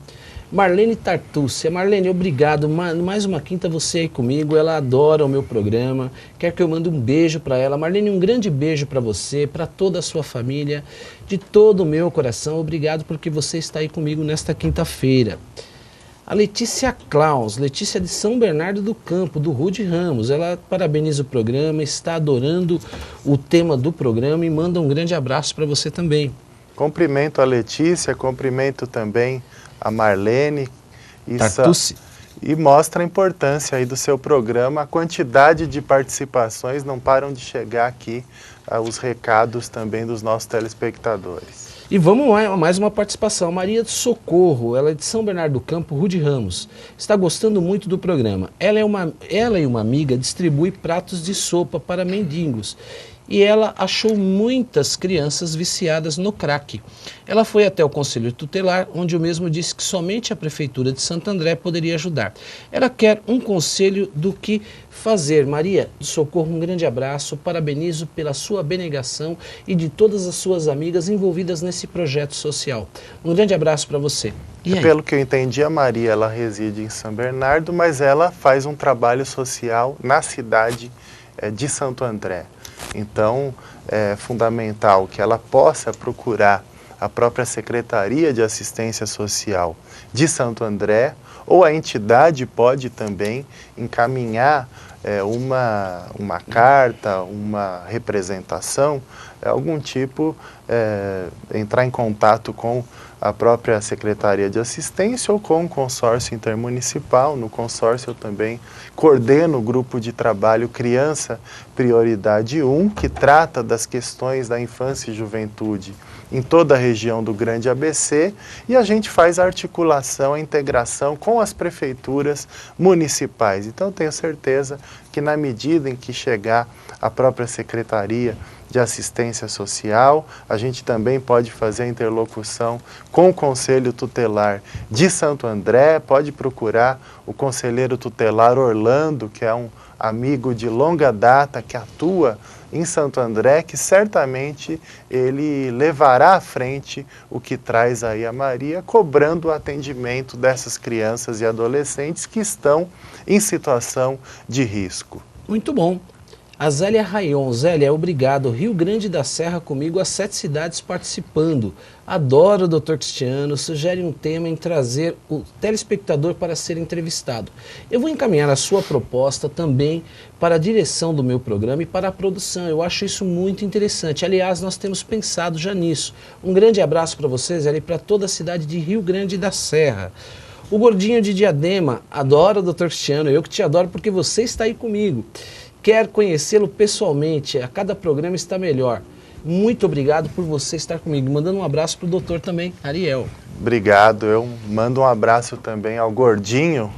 Marlene Tartucci. Marlene, obrigado. Mais uma quinta você aí comigo. Ela adora o meu programa. Quer que eu mande um beijo para ela. Marlene, um grande beijo para você, para toda a sua família, de todo o meu coração. Obrigado porque você está aí comigo nesta quinta-feira. A Letícia Claus, Letícia de São Bernardo do Campo, do Rude Ramos. Ela parabeniza o programa, está adorando o tema do programa e manda um grande abraço para você também. Cumprimento a Letícia, cumprimento também a Marlene e mostra a importância aí do seu programa, a quantidade de participações, não param de chegar aqui os recados também dos nossos telespectadores. E vamos lá, mais uma participação, Maria de Socorro, ela é de São Bernardo do Campo, Rude Ramos, está gostando muito do programa. Ela e uma amiga distribui pratos de sopa para mendigos. E ela achou muitas crianças viciadas no crack. Ela foi até o Conselho Tutelar, onde o mesmo disse que somente a Prefeitura de Santo André poderia ajudar. Ela quer um conselho do que fazer. Maria do Socorro, um grande abraço, parabenizo pela sua abnegação e de todas as suas amigas envolvidas nesse projeto social. Um grande abraço para você. Pelo que eu entendi, a Maria ela reside em São Bernardo, mas ela faz um trabalho social na cidade de Santo André. Então, é fundamental que ela possa procurar a própria Secretaria de Assistência Social de Santo André, ou a entidade pode também encaminhar uma carta, uma representação, algum tipo, entrar em contato com a própria Secretaria de Assistência ou com o consórcio intermunicipal. No consórcio eu também coordeno o grupo de trabalho Criança Prioridade 1, que trata das questões da infância e juventude em toda a região do Grande ABC, e a gente faz a articulação, a integração com as prefeituras municipais. Então eu tenho certeza que na medida em que chegar a própria Secretaria de Assistência Social, a gente também pode fazer a interlocução com o Conselho Tutelar de Santo André, pode procurar o Conselheiro Tutelar Orlando, que é um amigo de longa data que atua em Santo André, que certamente ele levará à frente o que traz aí a Maria, cobrando o atendimento dessas crianças e adolescentes que estão em situação de risco. Muito bom. A Zélia Rayon. Zélia, obrigado. Rio Grande da Serra comigo, as 7 cidades participando. Adoro o Dr. Cristiano, sugere um tema em trazer o telespectador para ser entrevistado. Eu vou encaminhar a sua proposta também para a direção do meu programa e para a produção. Eu acho isso muito interessante. Aliás, nós temos pensado já nisso. Um grande abraço para vocês, Zélia, e para toda a cidade de Rio Grande da Serra. O Gordinho de Diadema, adoro o Dr. Cristiano, eu que te adoro porque você está aí comigo. Quer conhecê-lo pessoalmente, a cada programa está melhor. Muito obrigado por você estar comigo. Mandando um abraço para o doutor também, Ariel. Obrigado, eu mando um abraço também ao Gordinho.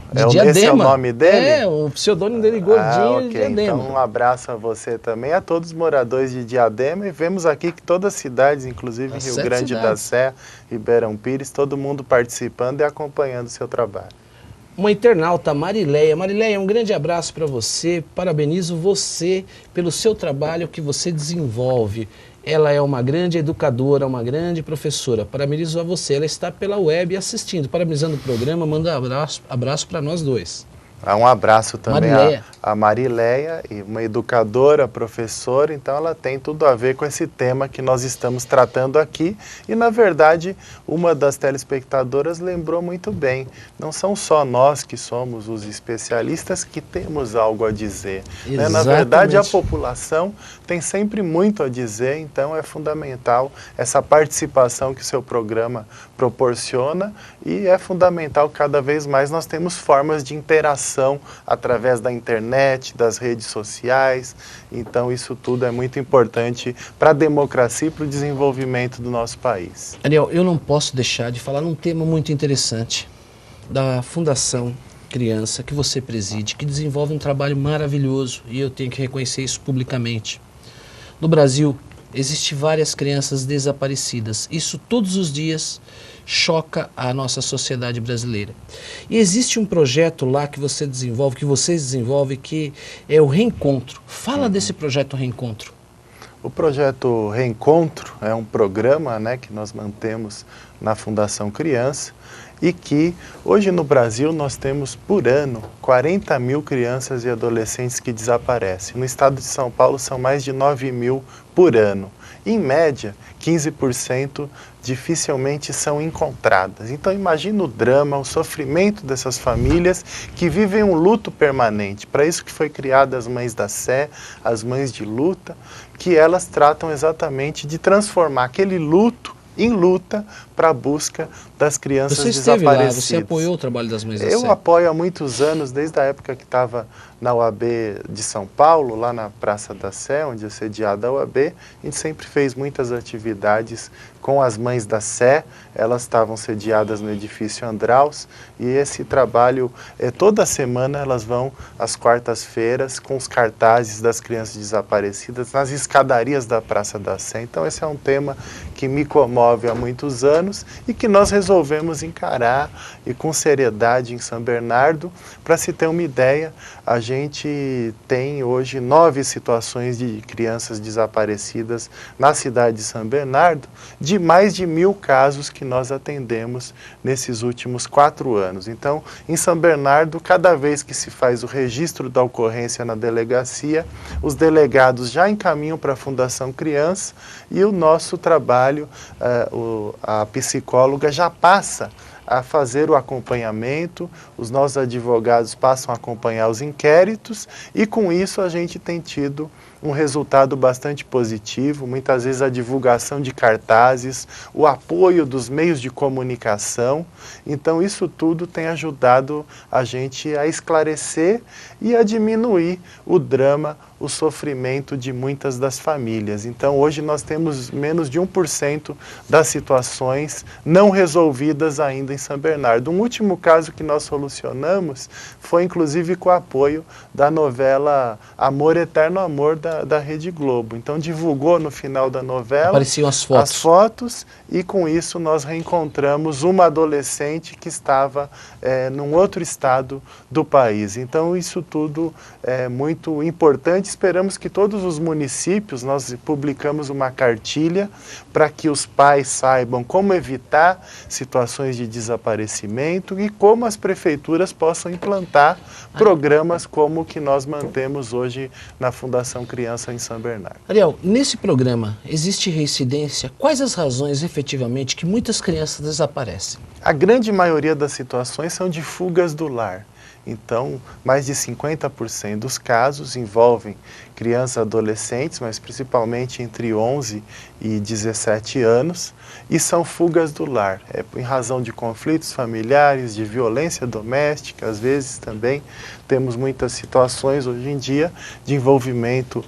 Esse é o nome dele? O pseudônimo dele, Gordinho de Diadema. Então um abraço a você também, a todos os moradores de Diadema, e vemos aqui que todas as cidades, inclusive Rio Grande da Serra, Ribeirão Pires, todo mundo participando e acompanhando o seu trabalho. Uma internauta, Marileia. Marileia, um grande abraço para você, parabenizo você pelo seu trabalho que você desenvolve. Ela é uma grande educadora, uma grande professora. Parabenizo a você, ela está pela web assistindo, parabenizando o programa, manda abraço para nós dois. Um abraço também a Marileia, e uma educadora, professora, então ela tem tudo a ver com esse tema que nós estamos tratando aqui. E, na verdade, uma das telespectadoras lembrou muito bem, não são só nós que somos os especialistas que temos algo a dizer. Né? Na verdade, a população tem sempre muito a dizer, então é fundamental essa participação que o seu programa proporciona, e é fundamental cada vez mais nós temos formas de interação através da internet, das redes sociais. Então isso tudo é muito importante para a democracia e para o desenvolvimento do nosso país. Ariel, eu não posso deixar de falar num tema muito interessante da Fundação Criança, que você preside, que desenvolve um trabalho maravilhoso, e eu tenho que reconhecer isso publicamente. No Brasil, existem várias crianças desaparecidas. Isso todos os dias choca a nossa sociedade brasileira. E existe um projeto lá que você desenvolve, que vocês desenvolvem, que é o Reencontro. Fala desse projeto Reencontro. O projeto Reencontro é um programa, né, que nós mantemos na Fundação Criança e que hoje no Brasil nós temos por ano 40 mil crianças e adolescentes que desaparecem. No estado de São Paulo são mais de 9 mil por ano. Em média, 15% dificilmente são encontradas. Então imagina o drama, o sofrimento dessas famílias que vivem um luto permanente. Para isso que foi criada as Mães da Sé, as Mães de Luta, que elas tratam exatamente de transformar aquele luto em luta para a busca das crianças desaparecidas. Você esteve lá, você apoiou o trabalho das Mães da Sé? Eu apoio há muitos anos, desde a época que estava na UAB de São Paulo, lá na Praça da Sé, onde é sediada a UAB. A gente sempre fez muitas atividades com as Mães da Sé, elas estavam sediadas no edifício Andraus, e esse trabalho, toda semana elas vão às quartas-feiras com os cartazes das crianças desaparecidas nas escadarias da Praça da Sé. Então esse é um tema que me comove há muitos anos e que nós resolvemos encarar e com seriedade em São Bernardo. Para se ter uma ideia, a gente tem hoje 9 situações de crianças desaparecidas na cidade de São Bernardo, de mais de 1000 casos que nós atendemos nesses últimos 4 anos. Então, em São Bernardo, cada vez que se faz o registro da ocorrência na delegacia, os delegados já encaminham para a Fundação Criança e o nosso trabalho, a psicóloga já passa a fazer o acompanhamento, os nossos advogados passam a acompanhar os inquéritos e com isso a gente tem tido um resultado bastante positivo, muitas vezes a divulgação de cartazes, o apoio dos meios de comunicação. Então isso tudo tem ajudado a gente a esclarecer e a diminuir o drama, o sofrimento de muitas das famílias. Então hoje nós temos menos de 1% das situações não resolvidas ainda em São Bernardo. Um último caso que nós solucionamos foi inclusive com o apoio da novela Amor, Eterno Amor da Rede Globo. Então divulgou no final da novela apareciam as fotos e com isso nós reencontramos uma adolescente que estava num outro estado do país. Então isso tudo é muito importante. Esperamos que todos os municípios, nós publicamos uma cartilha para que os pais saibam como evitar situações de desaparecimento e como as prefeituras possam implantar programas como o que nós mantemos hoje na Fundação Criança em São Bernardo. Ariel, nesse programa existe reincidência? Quais as razões efetivamente que muitas crianças desaparecem? A grande maioria das situações são de fugas do lar. Então, mais de 50% dos casos envolvem crianças e adolescentes, mas principalmente entre 11 e 17 anos, e são fugas do lar, em razão de conflitos familiares, de violência doméstica. Às vezes também temos muitas situações hoje em dia de envolvimento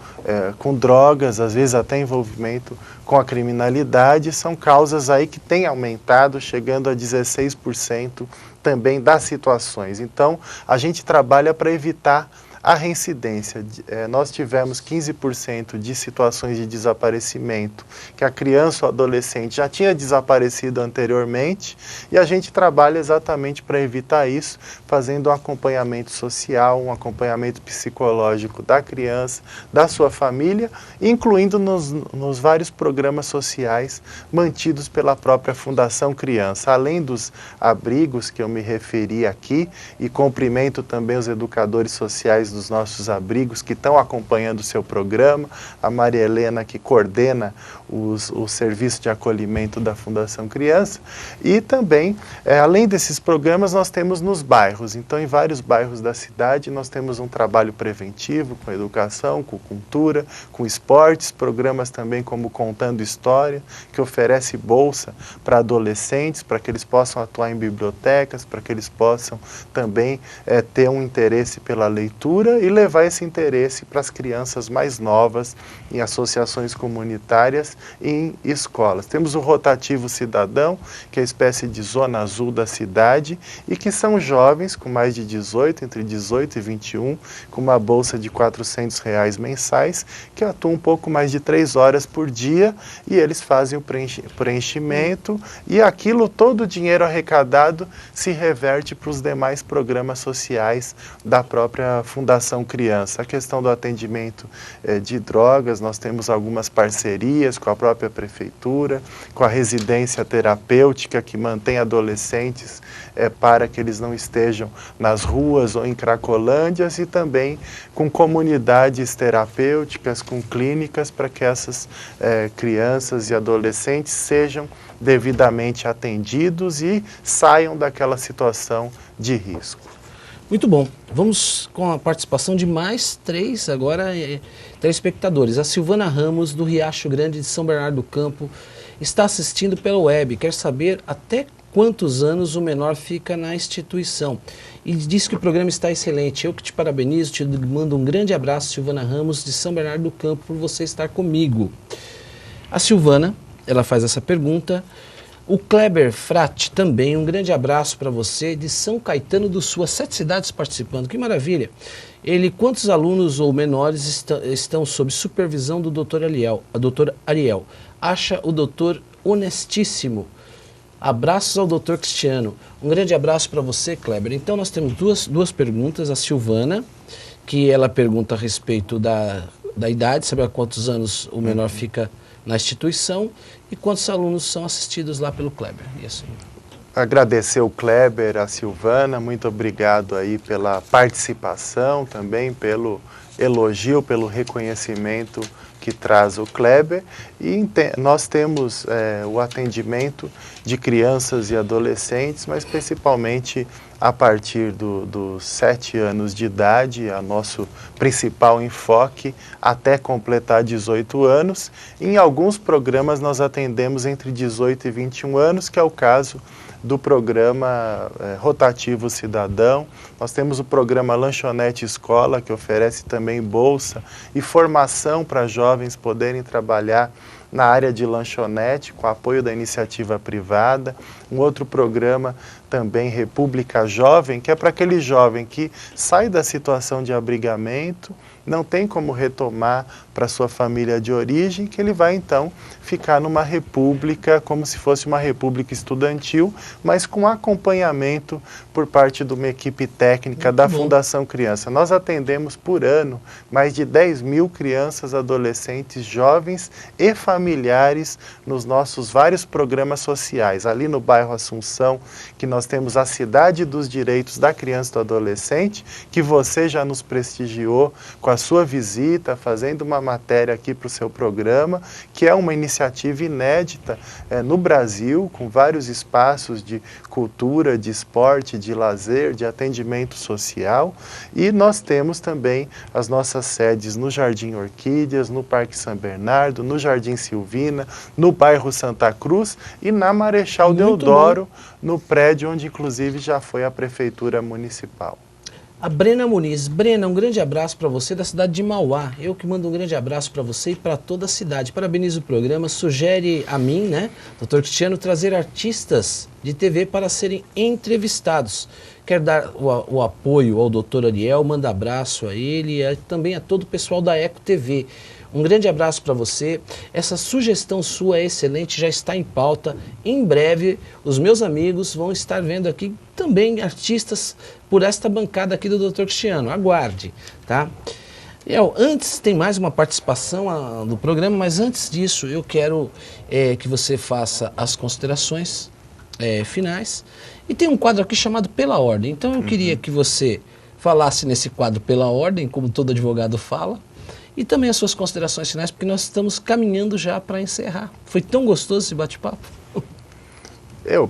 com drogas, às vezes até envolvimento com a criminalidade. São causas aí que têm aumentado, chegando a 16% também das situações. Então, a gente trabalha para evitar a reincidência. Nós tivemos 15% de situações de desaparecimento que a criança ou adolescente já tinha desaparecido anteriormente e a gente trabalha exatamente para evitar isso, fazendo um acompanhamento social, um acompanhamento psicológico da criança, da sua família, incluindo nos vários programas sociais mantidos pela própria Fundação Criança. Além dos abrigos que eu me referi aqui, e cumprimento também os educadores sociais dos nossos abrigos que estão acompanhando o seu programa, a Maria Helena que coordena o serviço de acolhimento da Fundação Criança, e também, além desses programas, nós temos nos bairros. Então, em vários bairros da cidade, nós temos um trabalho preventivo com educação, com cultura, com esportes, programas também como Contando História, que oferece bolsa para adolescentes, para que eles possam atuar em bibliotecas, para que eles possam também ter um interesse pela leitura. cultura e levar esse interesse para as crianças mais novas em associações comunitárias e em escolas. Temos o Rotativo Cidadão, que é a espécie de zona azul da cidade e que são jovens com mais de 18, entre 18 e 21, com uma bolsa de R$400 mensais, que atuam um pouco mais de 3 horas por dia e eles fazem o preenchimento e aquilo, todo o dinheiro arrecadado se reverte para os demais programas sociais da própria Fundação Criança. A questão do atendimento de drogas, nós temos algumas parcerias com a própria prefeitura, com a residência terapêutica que mantém adolescentes para que eles não estejam nas ruas ou em cracolândias e também com comunidades terapêuticas, com clínicas para que essas crianças e adolescentes sejam devidamente atendidos e saiam daquela situação de risco. Muito bom. Vamos com a participação de mais 3 agora telespectadores. A Silvana Ramos, do Riacho Grande de São Bernardo do Campo, está assistindo pela web. Quer saber até quantos anos o menor fica na instituição. E diz que o programa está excelente. Eu que te parabenizo, te mando um grande abraço, Silvana Ramos, de São Bernardo do Campo, por você estar comigo. A Silvana, ela faz essa pergunta. O Kleber Frati também, um grande abraço para você, de São Caetano do Sul, 7 cidades participando, que maravilha. Ele, quantos alunos ou menores estão sob supervisão do Dr. Ariel? Acha o doutor honestíssimo. Abraços ao Dr. Cristiano. Um grande abraço para você, Kleber. Então nós temos duas perguntas. A Silvana, que ela pergunta a respeito da idade, saber há quantos anos o menor fica na instituição e quantos alunos são assistidos lá pelo Kleber. E assim. Agradecer o Kleber, a Silvana, muito obrigado aí pela participação, também pelo elogio, pelo reconhecimento que traz o Kleber. E nós temos o atendimento de crianças e adolescentes, mas principalmente a partir dos 7 anos de idade, é nosso principal enfoque, até completar 18 anos. Em alguns programas nós atendemos entre 18 e 21 anos, que é o caso do programa Rotativo Cidadão. Nós temos o programa Lanchonete Escola, que oferece também bolsa e formação para jovens poderem trabalhar na área de lanchonete, com apoio da iniciativa privada. Um outro programa também, República Jovem, que é para aquele jovem que sai da situação de abrigamento, não tem como retomar para sua família de origem, que ele vai então ficar numa república, como se fosse uma república estudantil, mas com acompanhamento por parte de uma equipe técnica da Fundação Criança. Nós atendemos por ano mais de 10 mil crianças, adolescentes, jovens e familiares nos nossos vários programas sociais. Ali no bairro Assunção, que nós temos a Cidade dos Direitos da Criança e do Adolescente, que você já nos prestigiou com a sua visita, fazendo uma matéria aqui para o seu programa, que é uma iniciativa inédita no Brasil, com vários espaços de cultura, de esporte, de lazer, de atendimento social. E nós temos também as nossas sedes no Jardim Orquídeas, no Parque São Bernardo, no Jardim Silvina, no bairro Santa Cruz e na Marechal Deodoro, no prédio onde inclusive já foi a Prefeitura Municipal. A Brena Muniz. Brena, um grande abraço para você da cidade de Mauá. Eu que mando um grande abraço para você e para toda a cidade. Parabenizo o programa. Sugere a mim, né, Dr. Cristiano, trazer artistas de TV para serem entrevistados. Quer dar o apoio ao Dr. Ariel, manda abraço a ele e também a todo o pessoal da Eco TV. Um grande abraço para você. Essa sugestão sua é excelente, já está em pauta. Em breve, os meus amigos vão estar vendo aqui também artistas por esta bancada aqui do Dr. Cristiano. Aguarde, tá? Antes, tem mais uma participação do programa, mas antes disso, eu quero que você faça as considerações finais. E tem um quadro aqui chamado Pela Ordem. Então, eu queria que você falasse nesse quadro Pela Ordem, como todo advogado fala, e também as suas considerações finais, porque nós estamos caminhando já para encerrar. Foi tão gostoso esse bate-papo.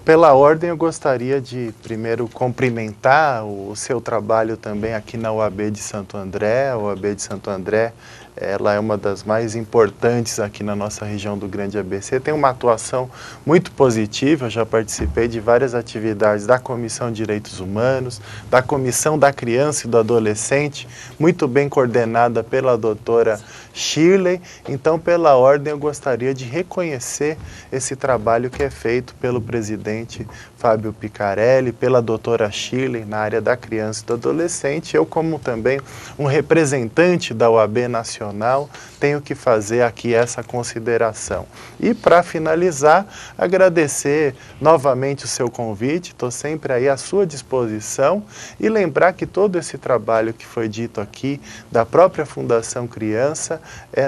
Pela ordem, eu gostaria de primeiro cumprimentar o seu trabalho também aqui na OAB de Santo André. A OAB de Santo André ela é uma das mais importantes aqui na nossa região do Grande ABC, tem uma atuação muito positiva. Eu já participei de várias atividades da Comissão de Direitos Humanos, da Comissão da Criança e do Adolescente, muito bem coordenada pela doutora Shirley. Então, pela ordem, eu gostaria de reconhecer esse trabalho que é feito pelo presidente Fábio Picarelli, pela doutora Shirley na área da criança e do adolescente. Eu, como também um representante da OAB Nacional, tenho que fazer aqui essa consideração. E, para finalizar, agradecer novamente o seu convite, estou sempre aí à sua disposição, e lembrar que todo esse trabalho que foi dito aqui, da própria Fundação Criança,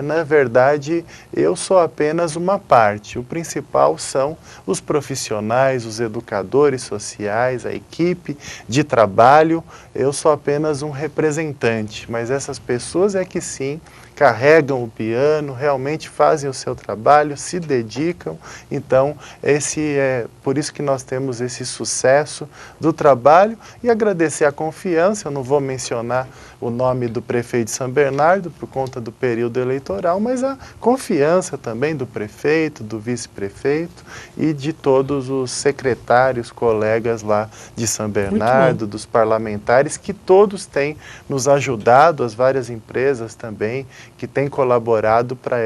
na verdade, eu sou apenas uma parte. O principal são os profissionais, os educadores sociais, a equipe de trabalho. Eu sou apenas um representante, mas essas pessoas é que sim carregam o piano, realmente fazem o seu trabalho, se dedicam. Então, por isso que nós temos esse sucesso do trabalho, e agradecer a confiança. Eu não vou mencionar o nome do prefeito de São Bernardo por conta do período eleitoral, mas a confiança também do prefeito, do vice-prefeito e de todos os secretários, colegas lá de São Bernardo, dos parlamentares, que todos têm nos ajudado, as várias empresas também, que têm colaborado para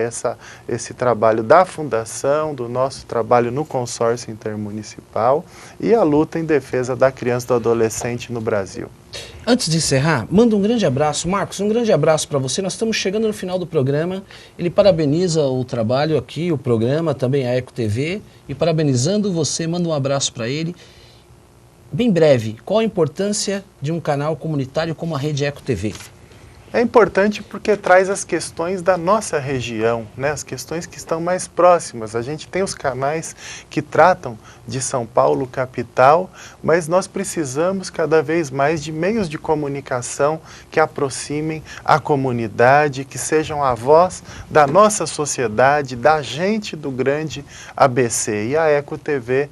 esse trabalho da Fundação, do nosso trabalho no consórcio intermunicipal e a luta em defesa da criança e do adolescente no Brasil. Antes de encerrar, manda um grande abraço. Marcos, um grande abraço para você. Nós estamos chegando no final do programa. Ele parabeniza o trabalho aqui, o programa, também a Eco TV. E parabenizando você, manda um abraço para ele. Bem breve, qual a importância de um canal comunitário como a Rede Eco TV? É importante porque traz as questões da nossa região, né? As questões que estão mais próximas. A gente tem os canais que tratam de São Paulo, capital, mas nós precisamos cada vez mais de meios de comunicação que aproximem a comunidade, que sejam a voz da nossa sociedade, da gente do Grande ABC. E a Eco TV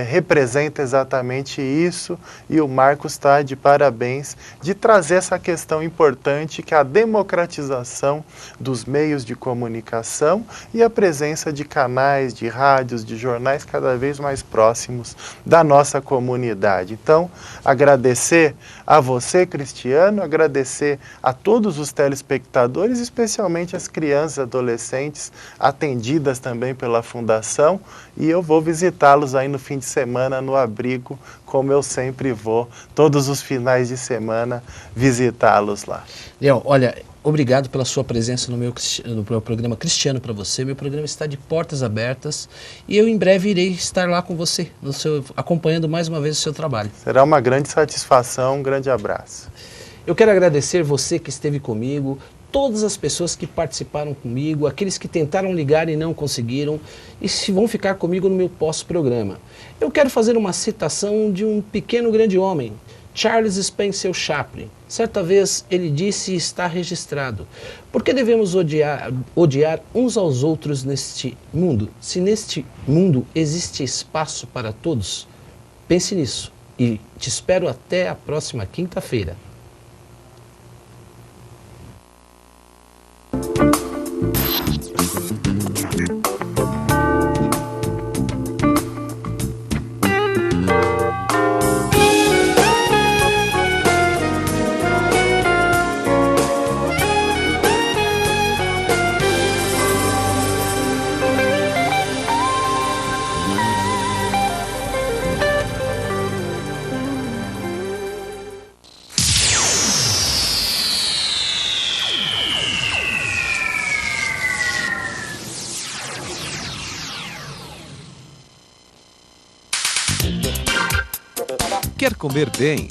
representa exatamente isso, e o Marcos está de parabéns de trazer essa questão importante, que é a democratização dos meios de comunicação e a presença de canais, de rádios, de jornais cada vez mais próximos da nossa comunidade. Então, agradecer a você, Cristiano, agradecer a todos os telespectadores, especialmente as crianças e adolescentes atendidas também pela Fundação, e eu vou visitá-los aí no fim de semana no abrigo, como eu sempre vou, todos os finais de semana, visitá-los lá. Léo, olha, obrigado pela sua presença no meu programa Cristiano para você. Meu programa está de portas abertas e eu em breve irei estar lá com você, acompanhando mais uma vez o seu trabalho. Será uma grande satisfação, um grande abraço. Eu quero agradecer você que esteve comigo, todas as pessoas que participaram comigo, aqueles que tentaram ligar e não conseguiram, e se vão ficar comigo no meu pós-programa. Eu quero fazer uma citação de um pequeno grande homem, Charles Spencer Chaplin. Certa vez ele disse, e está registrado: por que devemos odiar uns aos outros neste mundo, se neste mundo existe espaço para todos? Pense nisso e te espero até a próxima quinta-feira. Quer comer bem,